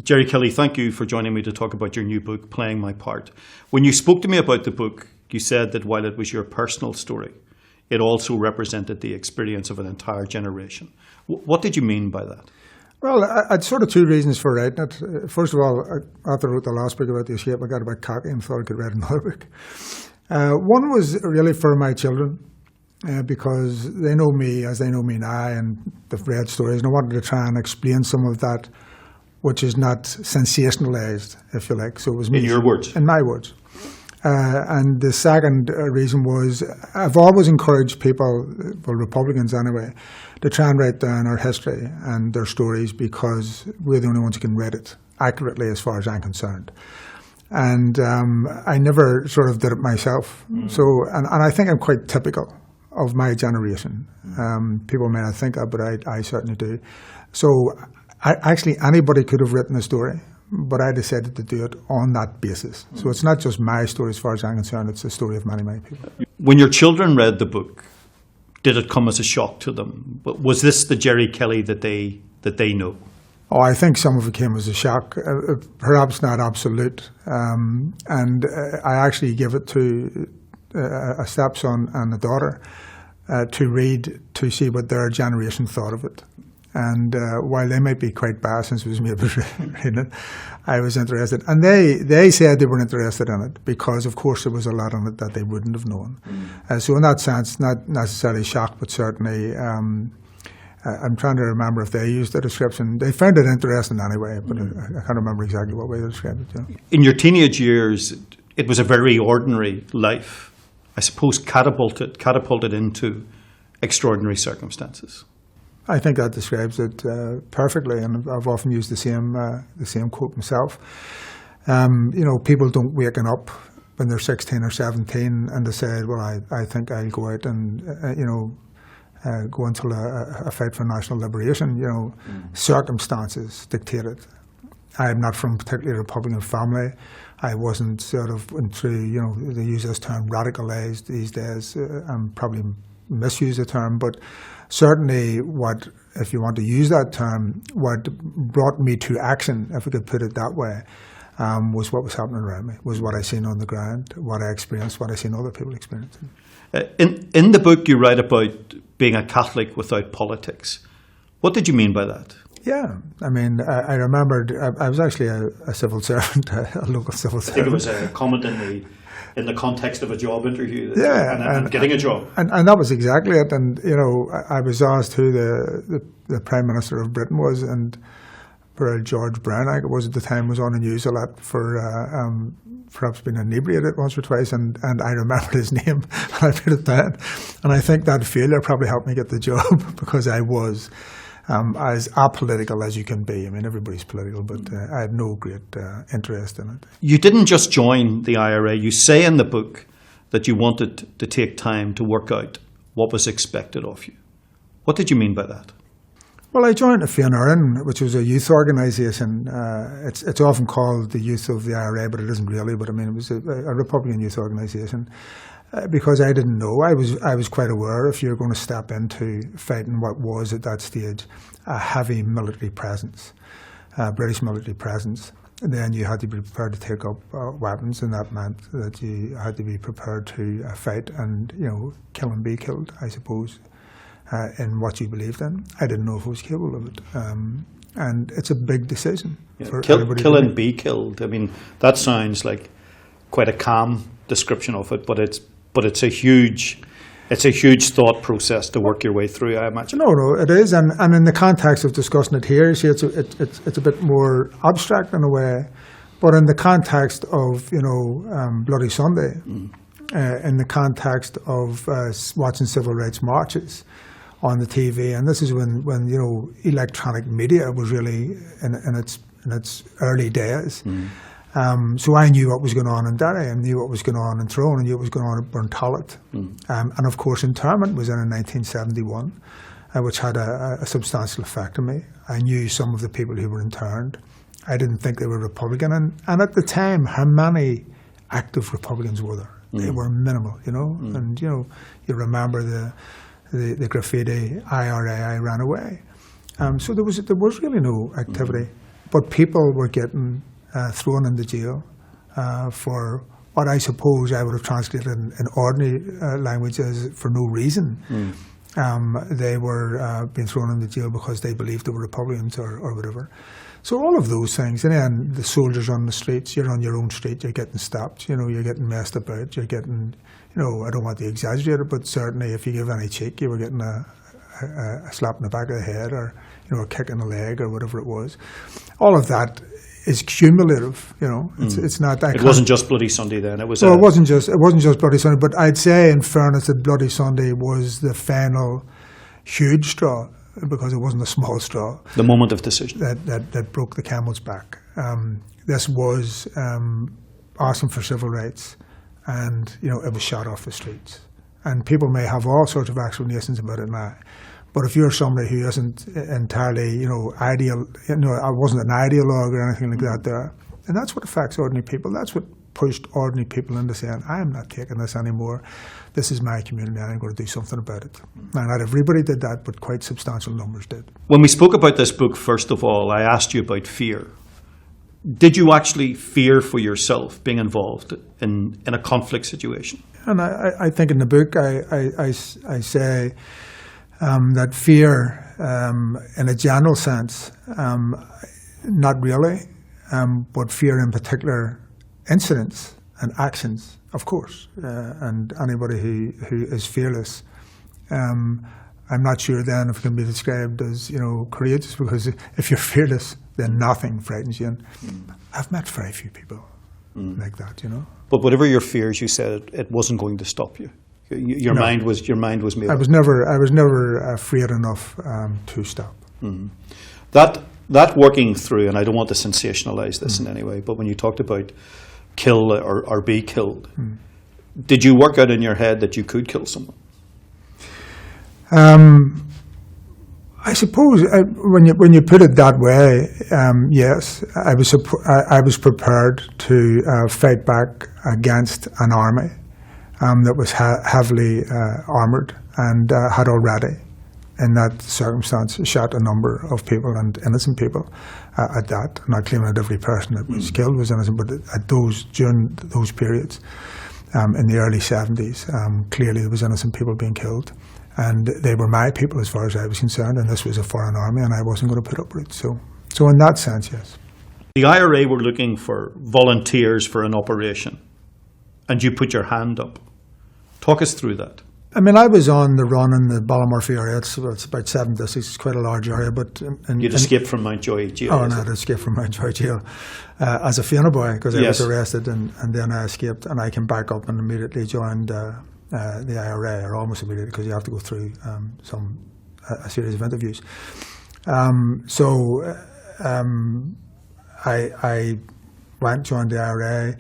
Gerry Kelly, thank you for joining me to talk about your new book, Playing My Part. When you spoke to me about the book, you said that while it was your personal story, it also represented the experience of an entire generation. What did you mean by that? Well, I had sort of two reasons for writing it. First of all, after I wrote the last book about the escape, I got a bit cocky and thought I could write another book. One was really for my children, because they know me as they know me now, and they've read stories, and I wanted to try and explain some of that which is not sensationalized, if you like. So it was me. In your words? In my words. And the second reason was I've always encouraged people, well, Republicans anyway, to try and write down our history and their stories, because we're the only ones who can read it accurately as far as I'm concerned. And I never sort of did it myself. So, and I think I'm quite typical of my generation. People may not think that, but I certainly do. So actually anybody could have written a story, but I decided to do it on that basis. So it's not just my story as far as I'm concerned, it's the story of many, many people. When your children read the book, did it come as a shock to them? Was this the Gerry Kelly that they know? Oh, I think some of it came as a shock, perhaps not absolute. And I actually gave it to a stepson and a daughter to read, to see what their generation thought of it. And while they might be quite biased, since it was me who was reading it, I was interested. And they said they were interested in it because, of course, there was a lot in it that they wouldn't have known. So in that sense, not necessarily shocked, but certainly, I'm trying to remember if they used the description. They found it interesting anyway, but I can't remember exactly what way they described it. Yeah. In your teenage years, it was a very ordinary life, I suppose, catapulted into extraordinary circumstances. I think that describes it perfectly, and I've often used the same quote myself. People don't waken up when they're 16 or 17 and decide, well, I think I'll go out and go into a fight for national liberation. Circumstances dictate it. I'm not from a particularly Republican family. I wasn't sort of into, they use this term radicalized these days. I'm probably misuse the term, but certainly what, if you want to use that term, what brought me to action, if we could put it that way, was what was happening around me, was what I seen on the ground, what I experienced, what I seen other people experiencing. In the book you write about being a Catholic without politics. What did you mean by that? Yeah, I mean, I remembered, I was actually a civil servant, a local civil servant. I think it was a comment in the context of a job interview, and getting a job. And that was exactly it. And, I was asked who the Prime Minister of Britain was, and George Brown, I think it was at the time, was on the news a lot for perhaps being inebriated once or twice, and I remembered his name, and I put it down. And I think that failure probably helped me get the job, because I was as apolitical as you can be. I mean, everybody's political, but I had no great interest in it. You didn't just join the IRA. You say in the book that you wanted to take time to work out what was expected of you. What did you mean by that? Well, I joined the Féin Éireann, which was a youth organisation. It's often called the youth of the IRA, but it isn't really. But I mean, it was a Republican youth organisation. Because I didn't know, I was quite aware if you're going to step into fighting what was at that stage a heavy military presence, British military presence, then you had to be prepared to take up weapons, and that meant that you had to be prepared to fight and kill and be killed, I suppose, in what you believed in. I didn't know if I was capable of it, and it's a big decision. For everybody. Kill and be killed. I mean, that sounds like quite a calm description of it, but it's a huge thought process to work your way through, I imagine. No, it is, and in the context of discussing it here, see, it's a bit more abstract in a way, but in the context of Bloody Sunday, in the context of watching civil rights marches on the TV, and this is when electronic media was really in its early days. So I knew what was going on in Derry, I knew what was going on in Tyrone, I knew what was going on at Burntallet. And of course internment was in 1971, which had a substantial effect on me. I knew some of the people who were interned. I didn't think they were Republican. And at the time, how many active Republicans were there? They were minimal, And, you remember the graffiti, IRA, I ran away. So there was really no activity. but people were getting thrown into jail for what I suppose I would have translated in ordinary language as for no reason. They were being thrown into jail because they believed they were Republicans or whatever. So all of those things, and then the soldiers on the streets, you're on your own street, you're getting stopped, you're getting messed about, you're getting, I don't want to exaggerate it, but certainly if you give any cheek, you were getting a slap in the back of the head or, a kick in the leg or whatever it was. All of that is cumulative, It's not that. It wasn't just Bloody Sunday then. It was. Well, it wasn't just Bloody Sunday, but I'd say, in fairness, that Bloody Sunday was the final huge straw, because it wasn't a small straw. The moment of decision that broke the camel's back. This was asking for civil rights, and it was shot off the streets. And people may have all sorts of explanations about it now. But if you're somebody who isn't entirely, ideal, I wasn't an ideologue or anything like that there, and that's what affects ordinary people. That's what pushed ordinary people into saying, I am not taking this anymore. This is my community and I'm going to do something about it. And not everybody did that, but quite substantial numbers did. When we spoke about this book, first of all, I asked you about fear. Did you actually fear for yourself being involved in a conflict situation? And I think in the book I say that fear, in a general sense, not really, but fear in particular incidents and actions, of course, and anybody who is fearless. I'm not sure then if it can be described as, courageous, because if you're fearless, then nothing frightens you. And I've met very few people like that, But whatever your fears, you said it wasn't going to stop you. Your mind was made up. I was never afraid enough to stop. That working through, and I don't want to sensationalize this in any way, but when you talked about kill or be killed, did you work out in your head that you could kill someone? I suppose when you put it that way, yes, I was prepared to fight back against an army that was heavily armoured and had already, in that circumstance, shot a number of people, and innocent people at that. I'm not claiming that every person that was killed was innocent, but during those periods in the early 70s, clearly there was innocent people being killed. And they were my people as far as I was concerned, and this was a foreign army, and I wasn't going to put up with it. So in that sense, yes. The IRA were looking for volunteers for an operation, and you put your hand up. Talk us through that. I mean, I was on the run in the Ballymurphy area. It's about 7 districts. It's quite a large area. But you'd escaped from Mountjoy Jail. Oh, no, I'd escaped from Mountjoy Jail as a Fianna boy, because I was arrested, and then I escaped, and I came back up and immediately joined the IRA, or almost immediately, because you have to go through a series of interviews. I joined the IRA.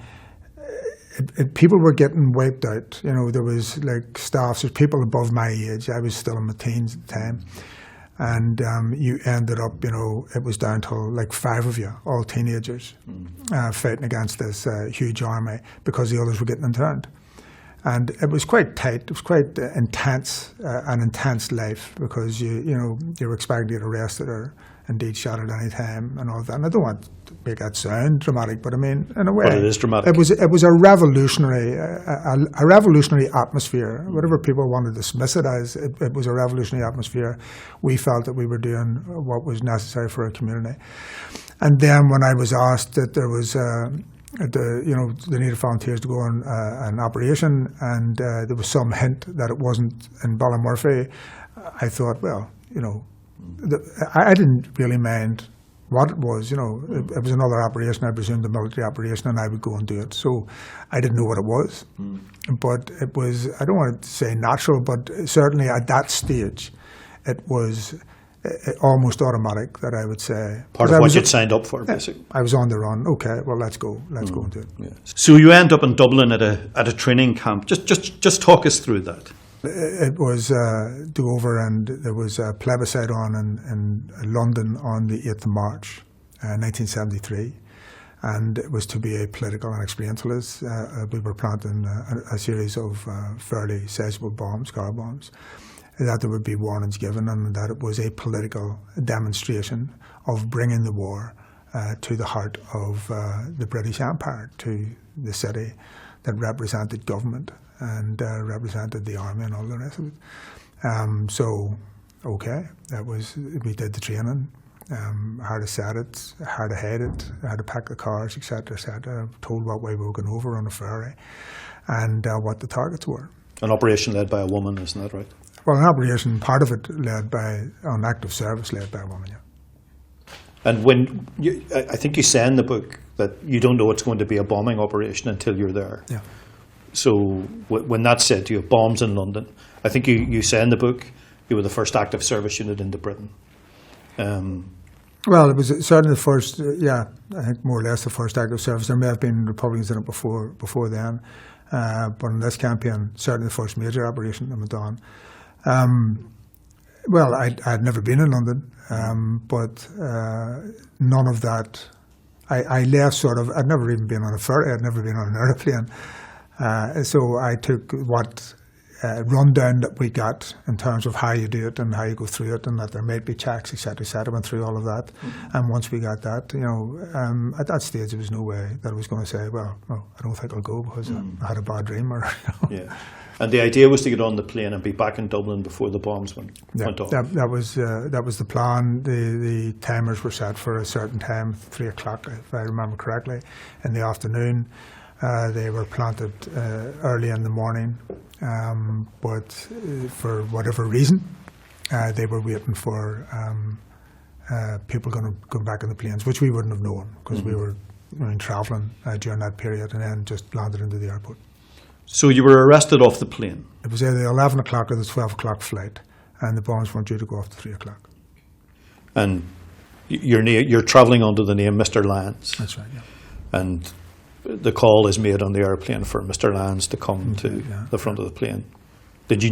People were getting wiped out. There was staffs. There's people above my age. I was still in my teens at the time, and you ended up. It was down to 5 of you, all teenagers, fighting against this huge army because the others were getting interned. And it was quite tight. It was quite intense, an intense life, because you were expected to get arrested or indeed shot at any time and all that. And I don't want to make that sound dramatic, but I mean, in a way, but it is dramatic. It was a revolutionary atmosphere. Whatever people want to dismiss it as, it was a revolutionary atmosphere. We felt that we were doing what was necessary for our community. And then when I was asked that there was they needed volunteers to go on an operation, and there was some hint that it wasn't in Ballymurphy, I thought, well, I didn't really mind what it was. It was another operation, I presumed, a military operation, and I would go and do it. So I didn't know what it was. But it was, I don't want to say natural, but certainly at that stage, it was almost automatic that I would say. Part of what you'd signed up for, basically. I was on the run. Okay, well, let's go and do it. Yeah. So you end up in Dublin at a training camp. Just talk us through that. It was do over, and there was a plebiscite on in London on the 8th of March, 1973. And it was to be a political and experientialist. We were planting a series of fairly sizable bombs, car bombs, that there would be warnings given, and that it was a political demonstration of bringing the war to the heart of the British Empire, to the city that represented government and represented the army and all the rest of it. We did the training, how to set it, how to head it, how to pack the cars, etc., etc. Told what way we were going over on a ferry, and what the targets were. An operation led by a woman, isn't that right? Well, an operation, part of it led by, on active service, led by a woman, yeah. And when I think you say in the book that you don't know it's going to be a bombing operation until you're there. Yeah. So when that's said, you have bombs in London. I think you say in the book you were the first active service unit into Britain. Well, it was certainly the first, I think more or less the first active service. There may have been Republicans in it before then, but in this campaign, certainly the first major operation that went on. Well, I'd never been in London, but none of that. I left sort of. I'd never even been on a ferry. I'd never been on an airplane. So I took what rundown that we got in terms of how you do it and how you go through it, and that there might be checks, etc., etc. Went through all of that, and once we got that, at that stage there was no way that I was going to say, well, no, I don't think I'll go because I had a bad dream, or. Yeah. And the idea was to get on the plane and be back in Dublin before the bombs went off. That was the plan. The timers were set for a certain time, 3 o'clock, if I remember correctly, in the afternoon. They were planted early in the morning, but for whatever reason, they were waiting for people going to go back on the planes, which we wouldn't have known because we were travelling during that period, and then just landed into the airport. So you were arrested off the plane? It was either the 11 o'clock or the 12 o'clock flight, and the bombs weren't due to go off to 3 o'clock. And you're travelling under the name Mr. Lyons? That's right, yeah. And the call is made on the airplane for Mr. Lyons to come to the front of the plane. Did you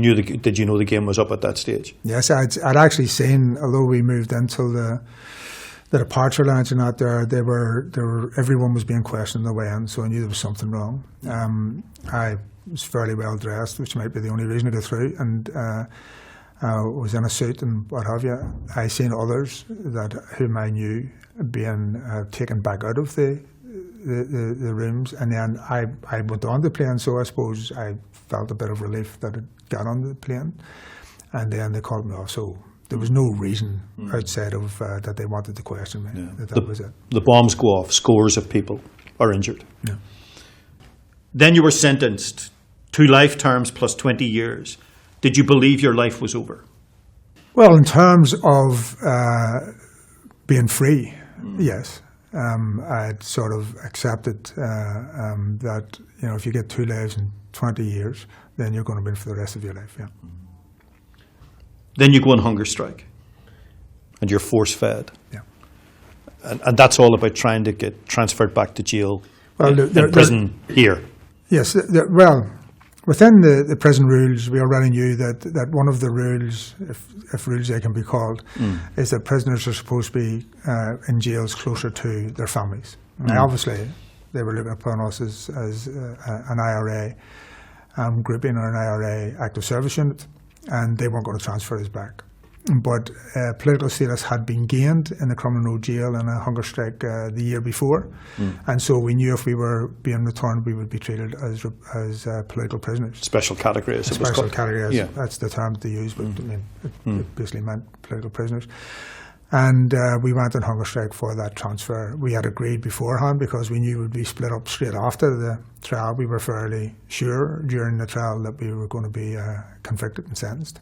know the game was up at that stage? Yes, I'd actually seen, although we moved into the departure lounge and out there, everyone was being questioned on the way in, so I knew there was something wrong. I was fairly well dressed, which might be the only reason to go through, and was in a suit and what have you. I seen others whom I knew being taken back out of the rooms, and then I went on the plane, so I suppose I felt a bit of relief that I'd got on the plane, and then they called me off. So there was no reason outside of that they wanted to question me. Yeah. That was it. The bombs go off, scores of people are injured. Yeah. Then you were sentenced to life terms plus 20 years. Did you believe your life was over? Well, in terms of being free, yes. I'd sort of accepted that, if you get 2 lives and 20 years, then you're going to be for the rest of your life, yeah. Then you go on hunger strike, and you're force-fed. Yeah. And that's all about trying to get transferred back to jail in prison here. Yes, within the prison rules, we already knew that one of the rules, if rules they can be called, is that prisoners are supposed to be in jails closer to their families. Now, obviously, they were looking upon us as an IRA grouping or an IRA active service unit, and they weren't going to transfer us back. But political status had been gained in the Crumlin Road jail in a hunger strike the year before, and so we knew if we were being returned, we would be treated as political prisoners. Special category, as it was called. Special category, yeah. That's the term they use, but it basically meant political prisoners. And we went on hunger strike for that transfer. We had agreed beforehand because we knew we'd be split up straight after the trial. We were fairly sure during the trial that we were going to be convicted and sentenced.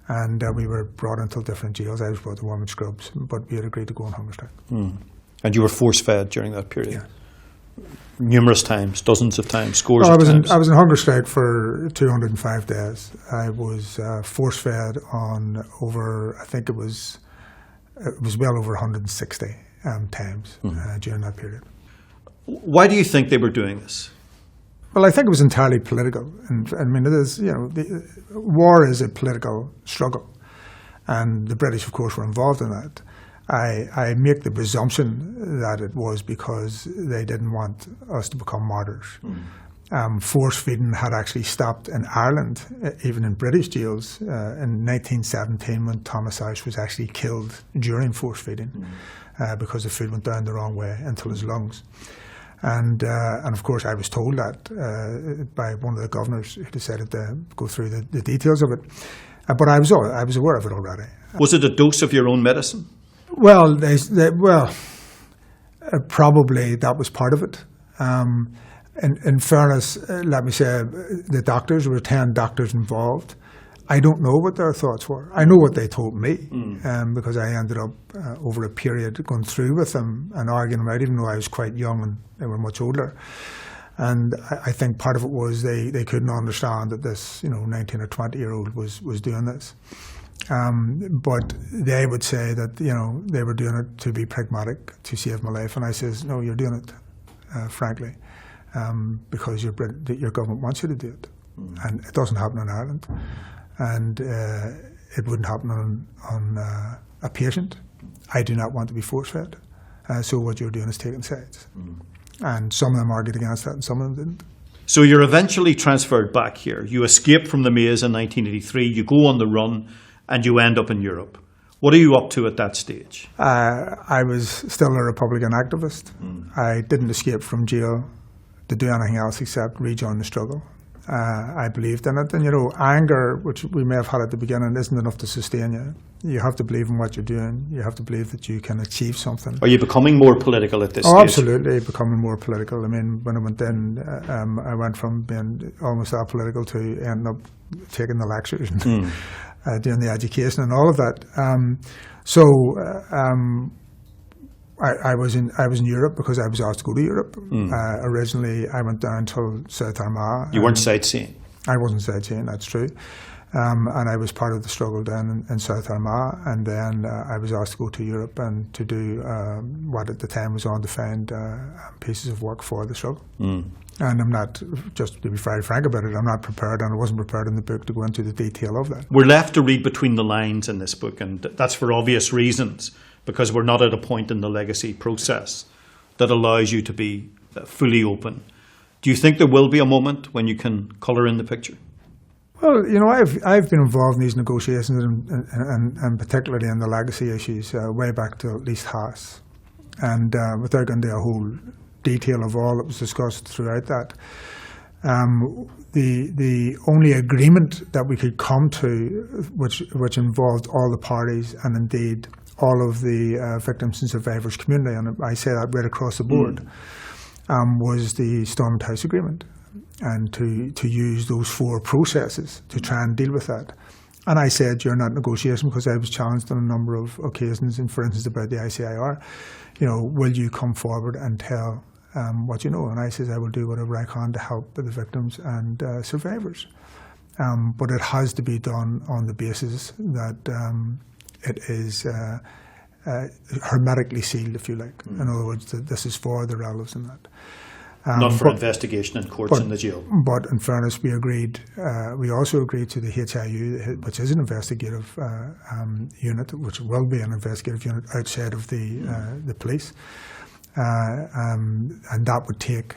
And we were brought into different jails. I was brought to Women's Scrubs, but we had agreed to go on hunger strike. And you were force-fed during that period? Yeah. Numerous times, dozens of times, scores of times? I was in hunger strike for 205 days. I was force-fed on over, I think it was well over 160 times during that period. Why do you think they were doing this? Well, I think it was entirely political. And I mean, it is, war is a political struggle. And the British, of course, were involved in that. I make the presumption that it was because they didn't want us to become martyrs. Force feeding had actually stopped in Ireland, even in British jails, in 1917 when Thomas House was actually killed during force feeding. because the food went down the wrong way into his lungs. And of course I was told that by one of the governors who decided to go through the details of it. But I was aware of it already. Was it a dose of your own medicine? Well, probably that was part of it. In fairness, let me say, the doctors, there were 10 doctors involved. I don't know what their thoughts were. I know what they told me, because I ended up, over a period, going through with them and arguing them out, even though I was quite young and they were much older. And I think part of it was they couldn't understand that this 19 or 20-year-old was doing this. But they would say that they were doing it to be pragmatic, to save my life. And I says, no, you're doing it, frankly, because your government wants you to do it. And it doesn't happen in Ireland. And it wouldn't happen on a patient. I do not want to be force-fed. So what you're doing is taking sides. And some of them argued against that and some of them didn't. So you're eventually transferred back here. You escape from the maze in 1983, you go on the run, and you end up in Europe. What are you up to at that stage? I was still a Republican activist. I didn't escape from jail to do anything else except rejoin the struggle. I believed in it. And, anger, which we may have had at the beginning, isn't enough to sustain you. You have to believe in what you're doing. You have to believe that you can achieve something. Are you becoming more political at this stage? Oh, absolutely, becoming more political. I mean, when I went in, I went from being almost apolitical to ending up taking the lectures and doing the education and all of that. I was in Europe because I was asked to go to Europe. Originally, I went down till South Armagh. You weren't sightseeing? I wasn't sightseeing, that's true. And I was part of the struggle down in South Armagh. And then I was asked to go to Europe and to do what at the time was undefined pieces of work for the struggle. And I'm not, just to be very frank about it, I'm not prepared, and I wasn't prepared in the book to go into the detail of that. We're left to read between the lines in this book, and that's for obvious reasons, because we're not at a point in the legacy process that allows you to be fully open. Do you think there will be a moment when you can colour in the picture? Well, I've been involved in these negotiations, and particularly in the legacy issues, way back to at least Haas. And without going into a whole detail of all that was discussed throughout that, the only agreement that we could come to, which involved all the parties and indeed all of the victims and survivors community, and I say that right across the board, was the Stormont House Agreement, and to use those 4 processes to try and deal with that. And I said during that negotiation, because I was challenged on a number of occasions, and for instance about the ICIR, will you come forward and tell what you know? And I said I will do whatever I can to help the victims and survivors. But it has to be done on the basis that it is hermetically sealed, if you like. In other words, that this is for the relatives and that. Not for investigation in courts in the jail. But in fairness, we also agreed to the HIU, which is an investigative unit, which will be an investigative unit outside of the police. And that would take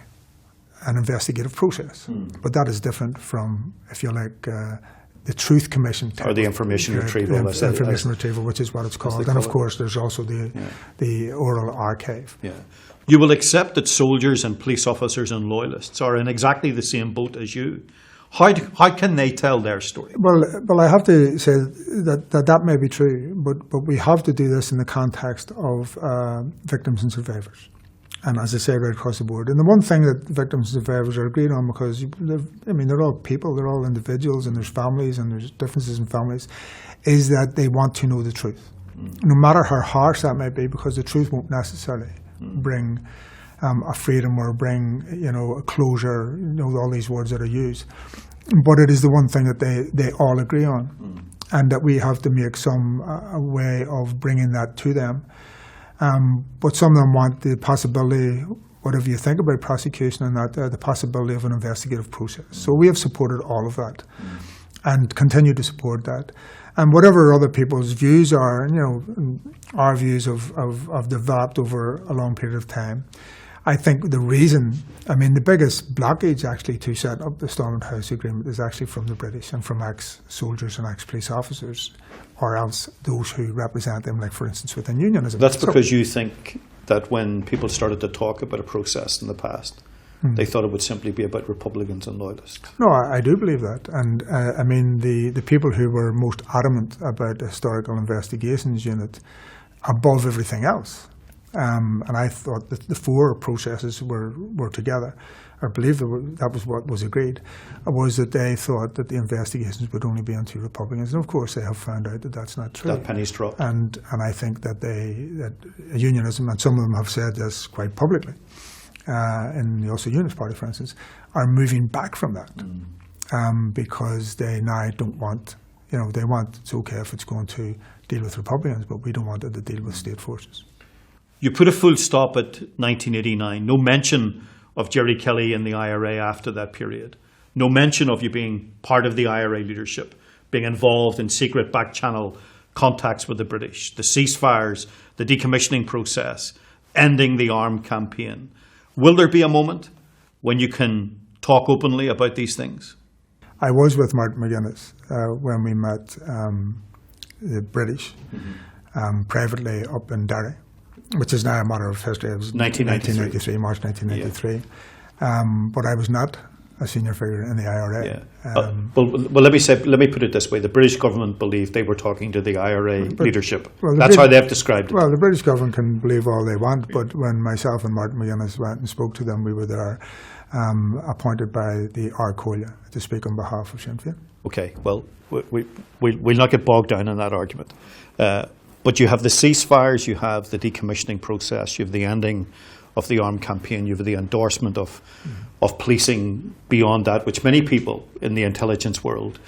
an investigative process. But that is different from, if you like, the Truth Commission. Or the information retrieval. Information retrieval, which is what it's called. And of course, there's also the oral archive. Yeah. You will accept that soldiers and police officers and loyalists are in exactly the same boat as you. How can they tell their story? Well, I have to say that may be true, but we have to do this in the context of victims and survivors. And as I say, right across the board. And the one thing that victims and survivors are agreed on, because they're all people, they're all individuals, and there's families and there's differences in families, is that they want to know the truth. No matter how harsh that might be, because the truth won't necessarily bring a freedom or bring a closure, all these words that are used. But it is the one thing that they all agree on, and that we have to make some way of bringing that to them. But some of them want the possibility, whatever you think about prosecution and that, the possibility of an investigative process. So we have supported all of that and continue to support that. And whatever other people's views are, our views have developed over a long period of time. I think the reason, I mean, the biggest blockage actually to set up the Stormont House Agreement is actually from the British and from ex-soldiers and ex-police officers, or else those who represent them, like for instance within unionism. That's because you think that when people started to talk about a process in the past, they thought it would simply be about Republicans and Loyalists. No, I do believe that. And I mean, the people who were most adamant about the Historical Investigations Unit above everything else, and I thought that the four processes were together, I believe that was what was agreed, was that they thought that the investigations would only be into Republicans. And of course they have found out that that's not true. That penny's dropped. And I think that that unionism, and some of them have said this quite publicly, in the Ulster Unionist Party, for instance, are moving back from that because they now don't want, they want, it's okay if it's going to deal with Republicans, but we don't want it to deal with state forces. You put a full stop at 1989. No mention of Gerry Kelly in the IRA after that period. No mention of you being part of the IRA leadership, being involved in secret back-channel contacts with the British, the ceasefires, the decommissioning process, ending the armed campaign. Will there be a moment when you can talk openly about these things? I was with Martin McGuinness when we met the British privately up in Derry, which is now a matter of history. It was 1993, March 1993. Yeah. But I was not a senior figure in the IRA. Yeah. Well, let me put it this way: the British government believed they were talking to the IRA leadership. Well, that's how they've described it. Well, the British government can believe all they want, but when myself and Martin McGuinness went and spoke to them, we were there, appointed by the Ard Comhairle to speak on behalf of Sinn Féin. Okay. Well, we'll not get bogged down in that argument. But you have the ceasefires, you have the decommissioning process, you have the ending of the armed campaign, you have the endorsement of policing beyond that, which many people in the intelligence world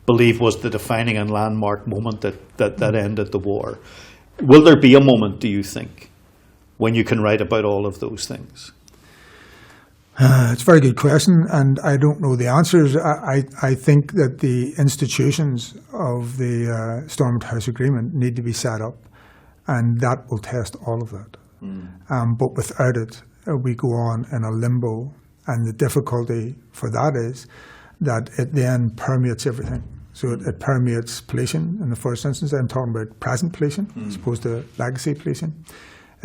believe was the defining and landmark moment that ended the war. Will there be a moment, do you think, when you can write about all of those things? It's a very good question, and I don't know the answers. I think that the institutions of the Stormont House Agreement need to be set up, and that will test all of that. But without it, we go on in a limbo, and the difficulty for that is that it then permeates everything. So it permeates policing in the first instance. I'm talking about present policing as opposed to legacy policing.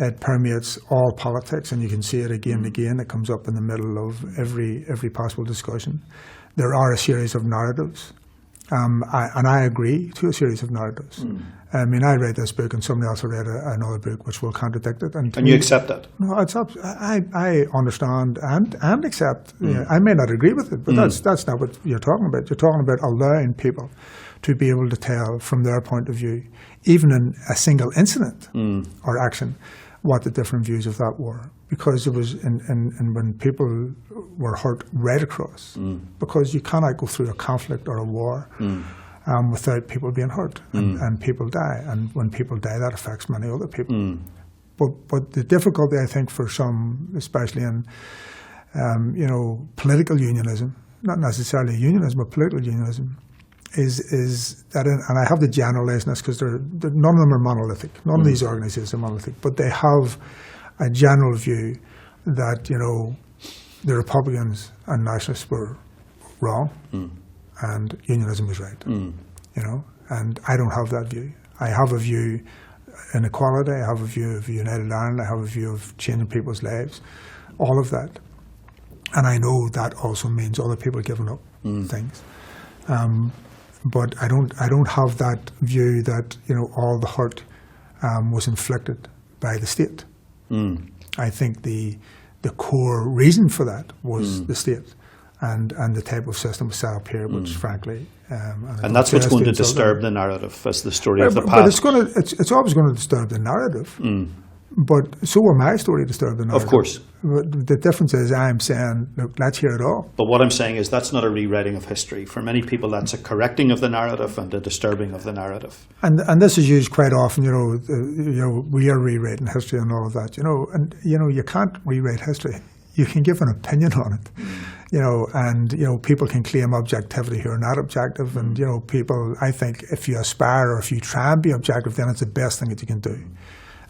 It permeates all politics, and you can see it again and again. It comes up in the middle of every possible discussion. There are a series of narratives, and I agree to a series of narratives. I mean, I read this book, and somebody else read another book which will contradict it. And you accept that? No, I understand and accept. I may not agree with it, but that's not what you're talking about. You're talking about allowing people to be able to tell from their point of view, even in a single incident or action, what the different views of that were. Because it was, and when people were hurt right across, because you cannot go through a conflict or a war without people being hurt, and people die. And when people die, that affects many other people. But the difficulty, I think, for some, especially in political unionism, not necessarily unionism, but political unionism, is that, and I have to generalize this because none of them are monolithic. None of these organizations are monolithic, but they have a general view that, the Republicans and nationalists were wrong and unionism was right. And I don't have that view. I have a view in equality, I have a view of United Ireland, I have a view of changing people's lives, all of that. And I know that also means other people giving up things. But I don't have that view that all the hurt was inflicted by the state. I think the core reason for that was the state and the type of system was set up here, which frankly, and that's what's going to disturb the narrative as the story of the past. But it's always going to disturb the narrative. But so will my story disturb the narrative. Of course. But the difference is I'm saying, look, let's hear it all. But what I'm saying is that's not a rewriting of history. For many people, that's a correcting of the narrative and a disturbing of the narrative. And this is used quite often, we are rewriting history and all of that, and you can't rewrite history. You can give an opinion on it, and people can claim objectivity who are not objective, and people, I think, if you aspire or if you try and be objective, then it's the best thing that you can do.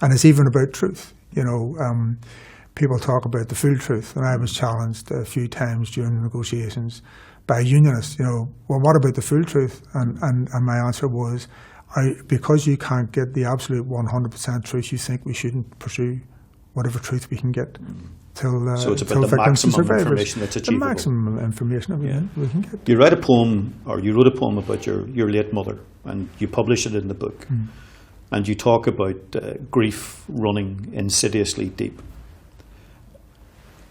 And it's even about truth. people talk about the full truth, and I was challenged a few times during the negotiations by unionists, well, what about the full truth? And my answer was, because you can't get the absolute 100% truth, you think we shouldn't pursue whatever truth we can get till so it's about the maximum information that's achievable. The maximum information we can get. You wrote a poem about your late mother, and you publish it in the book. And you talk about grief running insidiously deep.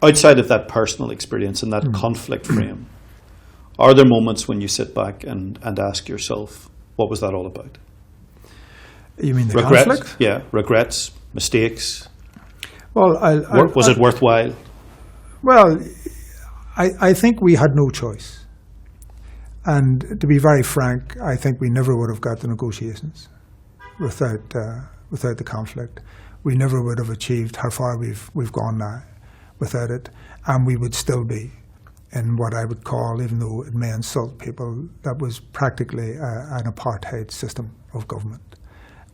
Outside of that personal experience and that conflict frame, are there moments when you sit back and ask yourself, what was that all about? You mean the regrets? Conflict? Yeah, regrets, mistakes. Well, was it worthwhile? Well, I think we had no choice. And to be very frank, I think we never would have got the negotiations without the conflict. We never would have achieved how far we've gone now without it, and we would still be in what I would call, even though it may insult people, that was practically an apartheid system of government,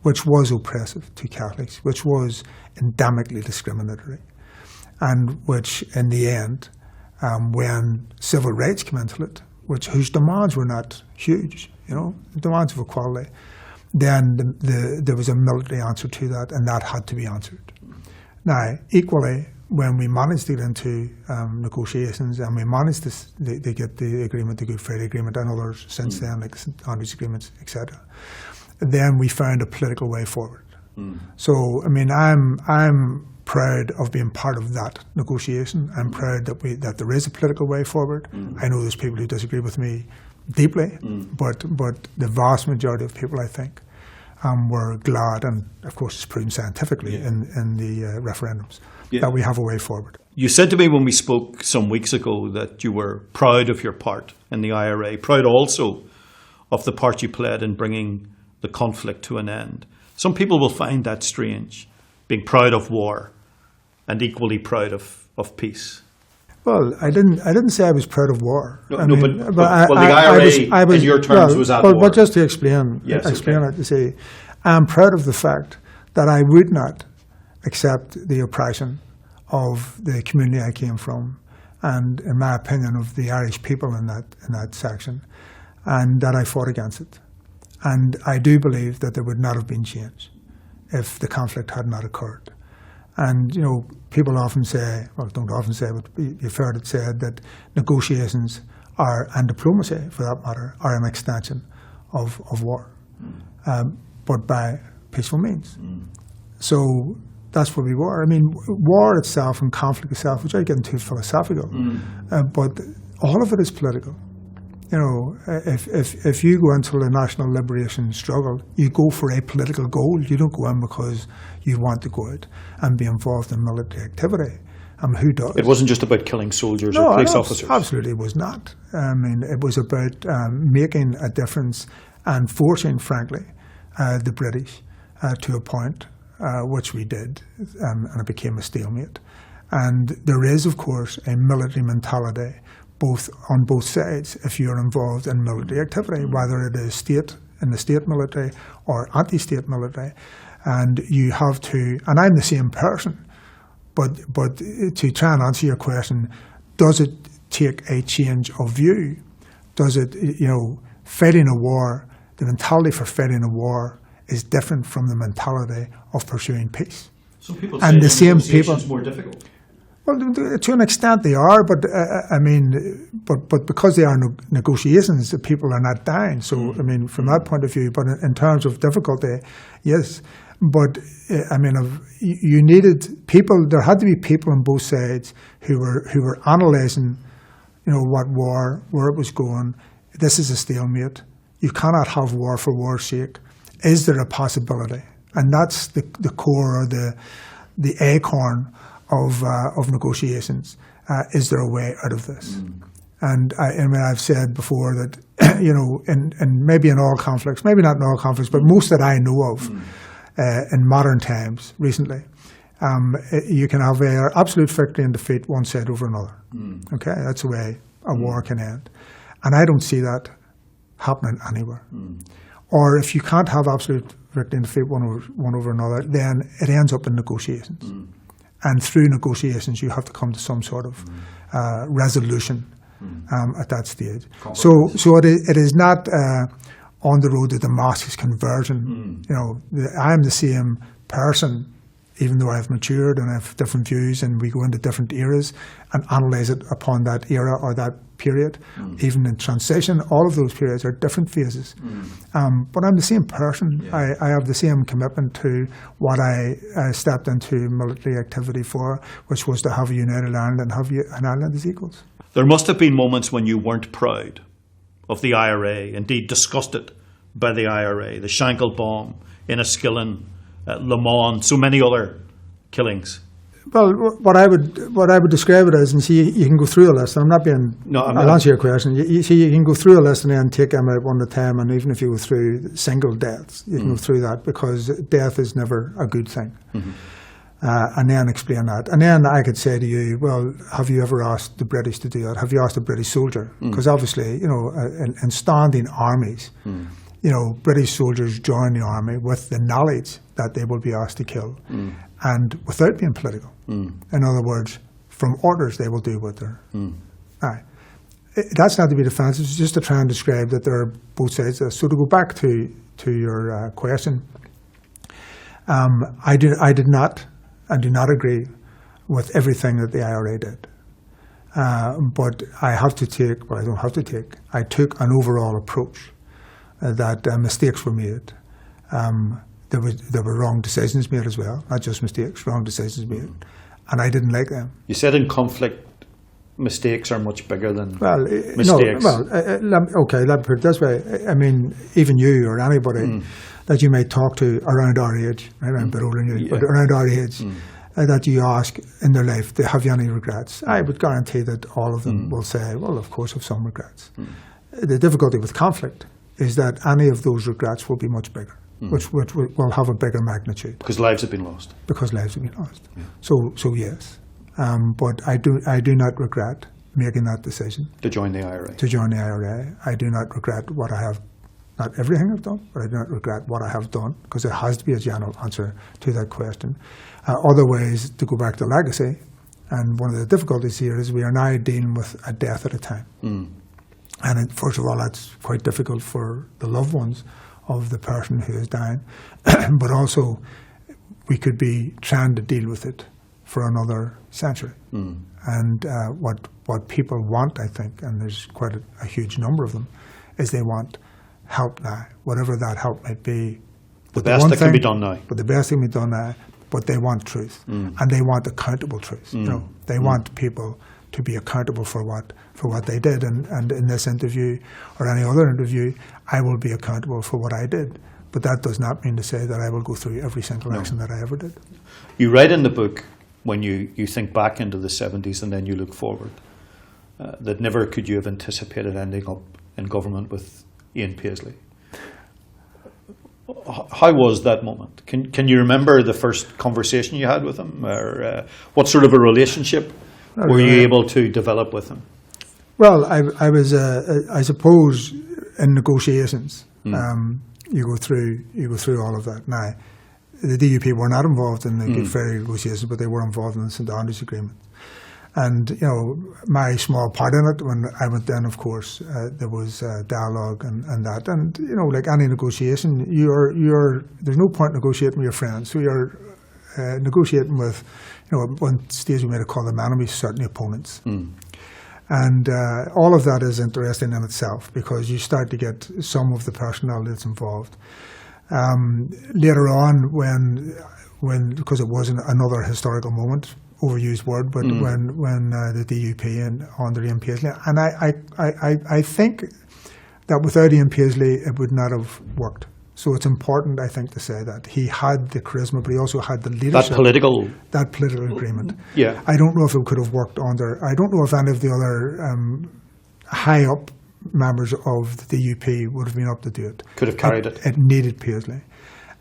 which was oppressive to Catholics, which was endemically discriminatory, and which in the end, when civil rights came into it, whose demands were not huge, demands of equality, then there was a military answer to that, and that had to be answered. Now, equally, when we managed to get into negotiations and we managed to get the agreement, the Good Friday Agreement, and others since then, like St Andrews agreements, etc., then we found a political way forward. So, I mean, I'm proud of being part of that negotiation. I'm proud that there is a political way forward. I know there's people who disagree with me deeply, but the vast majority of people, I think, were glad, and of course it's proven scientifically in the referendums, that we have a way forward. You said to me when we spoke some weeks ago that you were proud of your part in the IRA, proud also of the part you played in bringing the conflict to an end. Some people will find that strange, being proud of war and equally proud of peace. Well, I didn't say I was proud of war. But the IRA, in your terms, was at war. But just to explain it, to say, I'm proud of the fact that I would not accept the oppression of the community I came from, and in my opinion, of the Irish people in that section, and that I fought against it. And I do believe that there would not have been change if the conflict had not occurred. And, people often say, well, don't often say, but you've heard it said that negotiations and diplomacy, for that matter, are an extension of war, but by peaceful means. So that's where we were. I mean, war itself and conflict itself, which I get into philosophical, but all of it is political. If you go into a national liberation struggle, you go for a political goal. You don't go in because you want to go out and be involved in military activity. Who does? It wasn't just about killing soldiers or police officers. Absolutely, it was not. I mean, it was about making a difference and forcing, frankly, the British to a point, which we did, and it became a stalemate. And there is, of course, a military mentality on both sides if you're involved in military activity, whether it is in the state military or anti-state military. And you have to, and I'm the same person, but to try and answer your question, does it take a change of view? Does it, fighting a war, the mentality for fighting a war is different from the mentality of pursuing peace. Some people and say the same people more difficult. Well, to an extent they are, but but because they are negotiations, the people are not dying. So, I mean, from that point of view, but in terms of difficulty, yes. But I mean, you needed people. There had to be people on both sides who were analysing, where it was going. This is a stalemate. You cannot have war for war's sake. Is there a possibility? And that's the core or the acorn of negotiations. Is there a way out of this? And I've said before that, and maybe in all conflicts, maybe not in all conflicts, but most that I know of in modern times recently, you can have an absolute victory and defeat one side over another. Okay, that's the way a war can end. And I don't see that happening anywhere. Or if you can't have absolute victory and defeat one over another, then it ends up in negotiations. and through negotiations you have to come to some sort of resolution at that stage. So it is not on the road to Damascus conversion. You know, I am the same person, even though I've matured and I have different views, and we go into different eras and analyse it upon that era or that period. Even in transition, all of those periods are different phases. But I'm the same person. Yeah. I have the same commitment to what I stepped into military activity for, which was to have a united Ireland and have an Ireland as equals. There must have been moments when you weren't proud of the IRA, indeed disgusted by the IRA, the Shankill bomb, Enniskillen, Le Mans, so many other killings. Well, what I would describe it as, and see, you can go through a list. And I'm not being. No, I'll answer your question. You see, you can go through a list and then take them out one at a time. And even if you go through single deaths, you can go through that, because death is never a good thing. And then explain that. And then I could say to you, well, have you ever asked the British to do that? Have you asked a British soldier? Because obviously, you know, in standing armies, you know, British soldiers join the army with the knowledge that they will be asked to kill, and without being political. In other words, from orders, they will do what they're. That's not to be defensive. It's just to try and describe that there are both sides of this. So to go back to your question, I do not agree with everything that the IRA did. But I have to take, well, I don't have to take, I took an overall approach that mistakes were made. There were wrong decisions made as well, not just mistakes, wrong decisions made. And I didn't like them. You said in conflict, mistakes are much bigger than mistakes. Okay, let me put it this way. I mean, even you or anybody that you may talk to around our age, right, I'm a bit older than you, but around our age, that you ask in their life, have you any regrets? I would guarantee that all of them will say, well, of course I have some regrets. The difficulty with conflict is that any of those regrets will be much bigger, which will have a bigger magnitude. Because lives have been lost. Because lives have been lost. Yeah. So yes. But I do not regret making that decision. To join the IRA. To join the IRA. I do not regret what I have, not everything I've done, but I do not regret what I have done, because there has to be a general answer to that question. Other ways to go back to legacy, and one of the difficulties here is we are now dealing with a death at a time. And first of all, that's quite difficult for the loved ones of the person who is dying, but also we could be trying to deal with it for another century. And what people want, I think, and there's quite a huge number of them, is they want help now, whatever that help might be. The best that can be done now. But the best thing can be done now, but they want truth, and they want accountable truth. You know, they want people to be accountable for what they did. And in this interview or any other interview, I will be accountable for what I did. But that does not mean to say that I will go through every single action that I ever did. You write in the book, when you think back into the 70s and then you look forward, that never could you have anticipated ending up in government with Ian Paisley. How was that moment? Can you remember the first conversation you had with him, or what sort of a relationship were you able to develop with him? Well, I was, I suppose, in negotiations. You go through all of that. Now, the DUP were not involved in the Good Friday negotiations, but they were involved in the St Andrews Agreement. And, you know, my small part in it, when I went in, of course, there was dialogue and that. And, you know, like any negotiation, there's no point negotiating with your friends. So you're negotiating with, you know, at one stage we might have called them enemies, certainly opponents. And all of that is interesting in itself, because you start to get some of the personnel that's involved. Later on, when because it wasn't another historical moment, overused word, but when the DUP and under Ian Paisley, and I think that without Ian Paisley it would not have worked. So it's important, I think, to say that he had the charisma, but he also had the leadership. That political agreement. Yeah. I don't know if it could have worked under. I don't know if any of the other high up members of the DUP would have been up to do it. Could have carried it. It needed Paisley,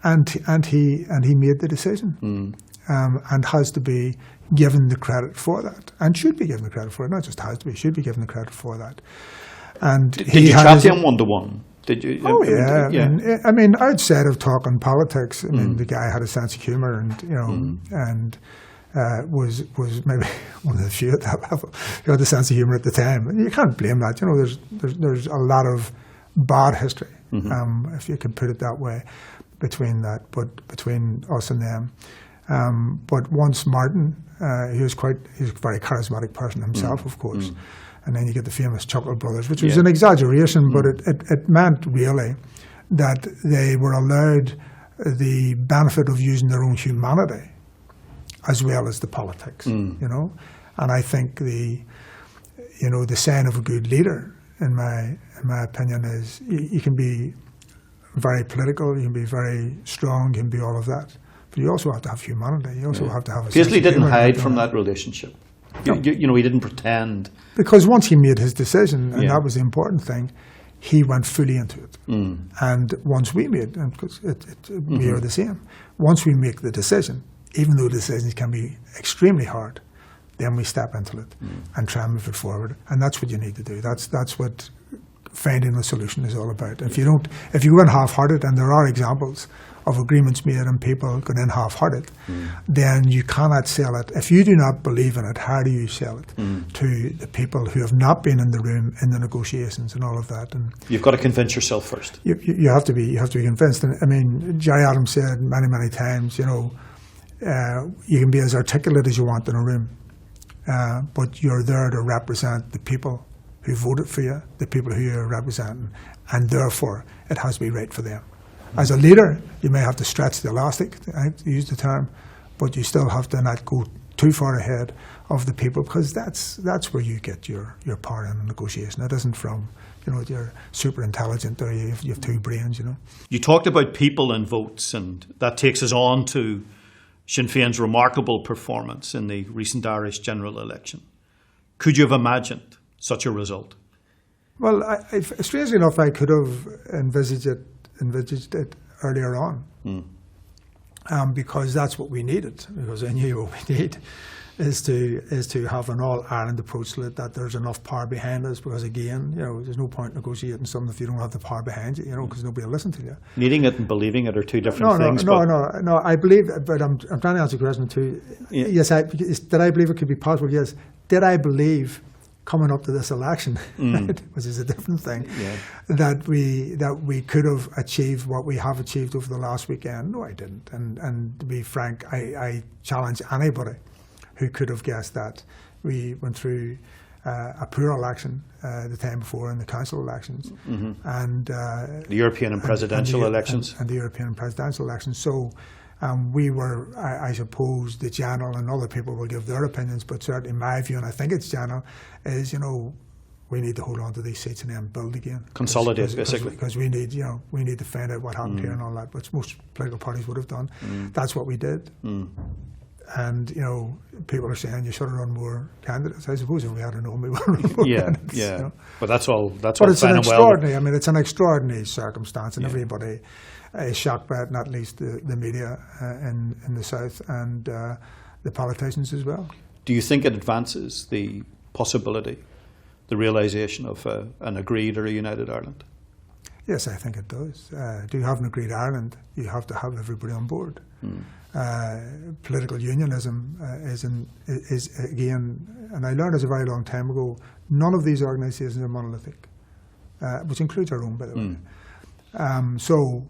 and he made the decision, and has to be given the credit for that, and should be given the credit for it. Not just has to be, should be given the credit for that. And did you chat to him one-to-one? Did you? Oh yeah. I mean, outside of talking politics, I mean, the guy had a sense of humour, and you know, and was maybe one of the few at that level who had the sense of humour at the time. And you can't blame that. You know, there's a lot of bad history, if you can put it that way, between us and them. But once Martin, he was a very charismatic person himself, of course. And then you get the famous Chuckle Brothers, which was an exaggeration, but it meant really that they were allowed the benefit of using their own humanity as well as the politics, you know. And I think the sign of a good leader, in my opinion, is you can be very political, you can be very strong, you can be all of that, but you also have to have humanity. You also have to have a Paisley didn't hide from that. that relationship. No. You know, he didn't pretend. Because once he made his decision, and that was the important thing, he went fully into it. And once we made, and because we are the same, once we make the decision, even though decisions can be extremely hard, then we step into it and try and move it forward. And that's what you need to do. That's what finding a solution is all about. If you go in half-hearted, and there are examples of agreements made and people going in half-hearted, then you cannot sell it. If you do not believe in it, how do you sell it to the people who have not been in the room in the negotiations and all of that? And you've got to convince yourself first. You have to be convinced. And I mean, Gerry Adams said many times, you know, you can be as articulate as you want in a room, but you're there to represent the people who voted for you, the people who you're representing, and therefore it has to be right for them. As a leader, you may have to stretch the elastic, to use the term, but you still have to not go too far ahead of the people, because that's where you get your power in a negotiation. It isn't from, you know, you're super intelligent or you have two brains, you know. You talked about people and votes, and that takes us on to Sinn Féin's remarkable performance in the recent Irish general election. Could you have imagined such a result? Well, strangely enough, I could have envisaged it earlier on, because that's what we needed. Because I knew what we need is to have an all-Ireland approach to it, that there's enough power behind us. Because again, you know, there's no point negotiating something if you don't have the power behind you, you know, because nobody will listen to you. Needing it and believing it are two different things. No. I believe, but I'm trying to answer your question too. Yeah. Yes, did I believe it could be possible? Yes. Did I believe, coming up to this election, right, which is a different thing, that we could have achieved what we have achieved over the last weekend? No, I didn't. And to be frank, I challenge anybody who could have guessed that. We went through a poor election the time before in the council elections, and the European and presidential elections. And the European and presidential elections. So we were, I suppose, the general, and other people will give their opinions, but certainly my view, and I think it's general, is, you know, we need to hold on to these seats and then build again. Consolidate, basically. Because we need to find out what happened here and all that, which most political parties would have done. That's what we did. And, you know, people are saying you should have run more candidates. I suppose if we had known, we would have run more candidates. Yeah. You know? But that's all. But it's an extraordinary. I mean, it's an extraordinary circumstance, and everybody is shocked by it, not least the media in the south and the politicians as well. Do you think it advances the possibility, the realisation of an agreed or a united Ireland? Yes, I think it does. To have an agreed Ireland, you have to have everybody on board. Political unionism is again, and I learned this a very long time ago, none of these organisations are monolithic, which includes our own, by the way. So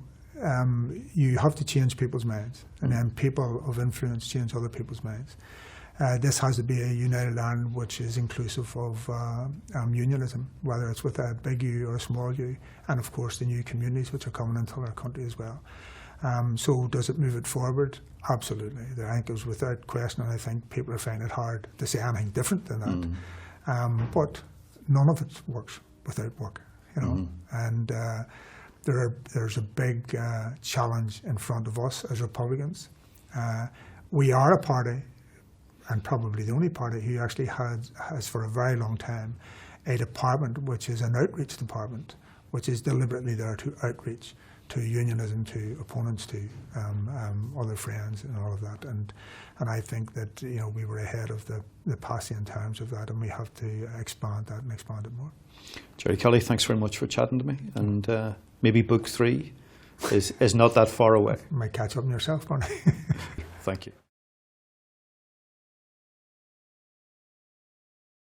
you have to change people's minds, and then people of influence change other people's minds. This has to be a united Ireland which is inclusive of unionism, whether it's with a big U or a small U, and of course the new communities which are coming into our country as well. So does it move it forward? Absolutely. I think it was without question, and I think people are finding it hard to say anything different than that. But none of it works without work, you know. And there's a big challenge in front of us as Republicans. We are a party, and probably the only party, who actually has for a very long time a department which is an outreach department, which is deliberately there to outreach to unionism, to opponents, to other friends, and all of that. And I think that, you know, we were ahead of the passé in terms of that, and we have to expand that and expand it more. Gerry Kelly, thanks very much for chatting to me. And maybe book 3 is not that far away. You might catch up on yourself, Barney. Thank you.